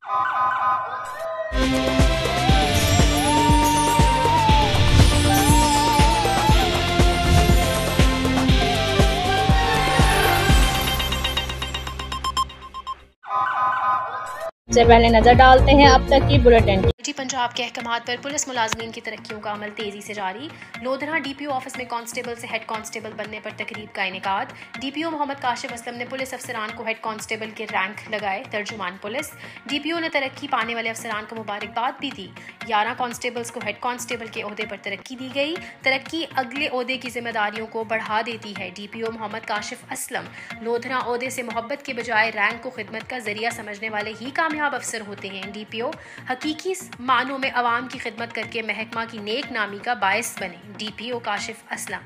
से पहले नजर डालते हैं अब तक की बुलेटिन। पंजाब के अहकामात पर पुलिस मुलाजमीन की तरक्कियों का अमल तेजी से जारी। लोधरा डीपीओ ऑफिस में कांस्टेबल से हेड कांस्टेबल बनने पर तकरीब का इनेकाद। डीपीओ मोहम्मद काशिफ असलम ने पुलिस अफसरान को हेड कांस्टेबल के रैंक लगाए। तर्जुमान पुलिस डीपीओ ने तरक्की पाने वाले अफसरान को मुबारकबाद भी दी। 11 कांस्टेबल्स को हेड कांस्टेबल के ओहदे पर तरक्की दी गई। तरक्की अगले ओहदे की जिम्मेदारियों को बढ़ा देती है। डीपीओ मोहम्मद काशिफ असलम लोधरा ओहदे से मोहब्बत के बजाय रैंक को खिदमत का जरिया समझने वाले ही कामयाब अफसर होते हैं। डीपीओ हकीकी मानों में अवाम की खिदमत करके महकमा की नेक नामी का बायस बने। डीपीओ काशिफ असलम।